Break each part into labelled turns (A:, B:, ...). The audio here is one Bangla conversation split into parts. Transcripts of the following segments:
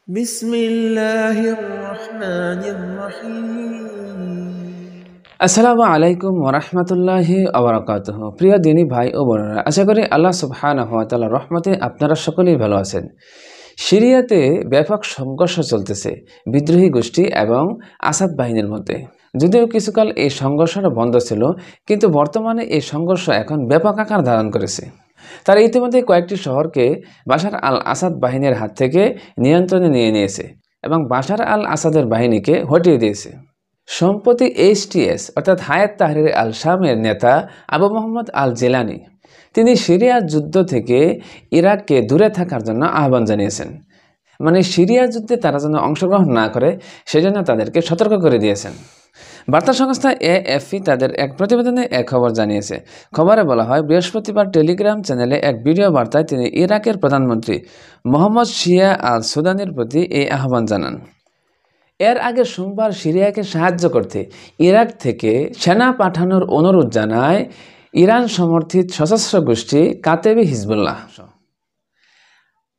A: بسم الله الرحمن الرحيم
B: আসসালামু আলাইকুম ওরহমতুল্লাহি ওবরাকাতুহু। প্রিয় দিনী ভাই ও বোনেরা, আশা করি আল্লাহ সুবহানাহু ওয়া তাআলার রহমতে আপনারা সকলেই ভালো আছেন। সিরিয়াতে ব্যাপক সংঘর্ষ চলতেছে বিদ্রোহী গোষ্ঠী এবং আসাদ বাহিনীর মধ্যে। যদিও কিছুকাল এই সংঘর্ষটা বন্ধ ছিল, কিন্তু বর্তমানে এই সংঘর্ষ এখন ব্যাপক আকার ধারণ করেছে। তারা ইতিমধ্যে কয়েকটি শহরকে বাশার আল আসাদ বাহিনীর হাত থেকে নিয়ন্ত্রণে নিয়ে নিয়েছে এবং বাশার আল আসাদের বাহিনীকে হটিয়ে দিয়েছে। সম্প্রতি এইচটিএস অর্থাৎ হায়াত তাহরির আল শামের নেতা আবু মোহাম্মদ আল জেলানি তিনি সিরিয়া যুদ্ধ থেকে ইরাককে দূরে থাকার জন্য আহ্বান জানিয়েছেন। মানে সিরিয়া যুদ্ধে তারা যেন অংশগ্রহণ না করে সেজন্য তাদেরকে সতর্ক করে দিয়েছেন। বার্তা সংস্থা এএফপি তাদের এক প্রতিবেদনে এক খবর জানিয়েছে। খবরে বলা হয়, বৃহস্পতিবার টেলিগ্রাম চ্যানেলে এক ভিডিও বার্তায় তিনি ইরাকের প্রধানমন্ত্রী মোহাম্মদ শিয়া আল সুদানির প্রতি এই আহ্বান জানান। এর আগে সোমবার সিরিয়াকে সাহায্য করতে ইরাক থেকে সেনা পাঠানোর অনুরোধ জানায় ইরান সমর্থিত সশস্ত্র গোষ্ঠী কাতেবে হিজবুল্লাহ।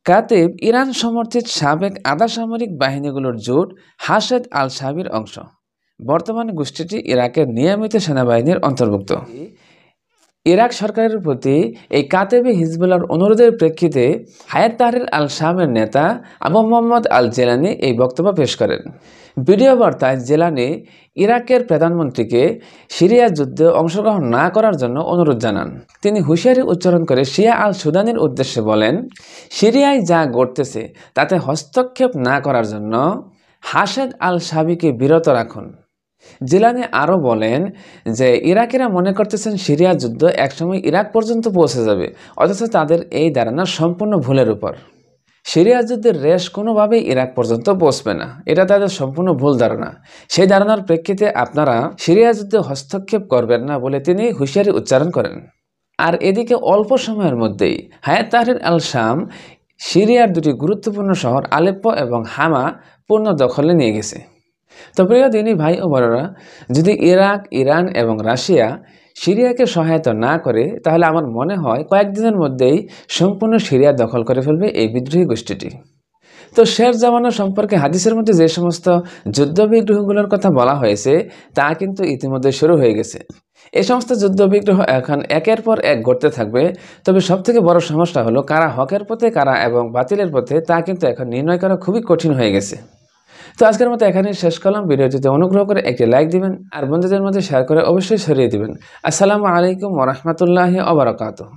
B: কাতেব ইরান সমর্থিত সাবেক আধা সামরিক বাহিনীগুলোর জোট হাশেদ আল শাবির অংশ। বর্তমানে গোষ্ঠীটি ইরাকের নিয়মিত সেনাবাহিনীর অন্তর্ভুক্ত। ইরাক সরকারের প্রতি এই কাতেবে হিজবুল্লাহর অনুরোধের প্রেক্ষিতে হায়াত তাহরির আল শামের নেতা আবু মোহাম্মদ আল জেলানি এই বক্তব্য পেশ করেন। ভিডিও বার্তায় জেলানি ইরাকের প্রধানমন্ত্রীকে সিরিয়া যুদ্ধে অংশগ্রহণ না করার জন্য অনুরোধ জানান। তিনি হুঁশিয়ারি উচ্চারণ করে শিয়া আল সুদানির উদ্দেশ্যে বলেন, সিরিয়ায় যা ঘটতেছে তাতে হস্তক্ষেপ না করার জন্য হাশেদ আল শাবিকে বিরত রাখুন। জিলানি আরও বলেন যে ইরাকিরা মনে করতেছেন সিরিয়া যুদ্ধ একসময় ইরাক পর্যন্ত পৌঁছে যাবে, অথচ তাদের এই ধারণা সম্পূর্ণ ভুলের উপর। সিরিয়া যুদ্ধের রেশ কোনোভাবেই ইরাক পর্যন্ত পৌঁছবে না, এটা তাদের সম্পূর্ণ ভুল ধারণা। সেই ধারণার প্রেক্ষিতে আপনারা সিরিয়া যুদ্ধে হস্তক্ষেপ করবেন না বলে তিনি হুঁশিয়ারি উচ্চারণ করেন। আর এদিকে অল্প সময়ের মধ্যেই হায়াত তাহরির আল শাম সিরিয়ার দুটি গুরুত্বপূর্ণ শহর আলেপ্পো এবং হামা পূর্ণ দখলে নিয়ে গেছে। তো প্রিয় দিনী ভাই ও বোনেরা, যদি ইরাক, ইরান এবং রাশিয়া সিরিয়াকে সহায়তা না করে তাহলে আমার মনে হয় কয়েকদিনের মধ্যেই সম্পূর্ণ সিরিয়া দখল করে ফেলবে এই বিদ্রোহী গোষ্ঠীটি। তো শেষ জামানা সম্পর্কে হাদিসের মধ্যে যে সমস্ত যুদ্ধ বিগ্রহগুলোর কথা বলা হয়েছে তা কিন্তু ইতিমধ্যে শুরু হয়ে গেছে। এই সমস্ত যুদ্ধ বিগ্রহ এখন একের পর এক ঘটতে থাকবে। তবে সবথেকে বড় সমস্যা হলো কারা হকের পথে কারা এবং বাতিলের পথে তা কিন্তু এখন নির্ণয় করা খুবই কঠিন হয়ে গেছে। তো আজকের মতো এখানেই শেষ করলাম। ভিডিওটিতে অনুগ্রহ করে একটি লাইক দিবেন আর বন্ধুদের মধ্যে শেয়ার করে অবশ্যই ছড়িয়ে দিবেন। আসসালামু আলাইকুম ওরহমতুল্লাহি ওবরাকাতুহু।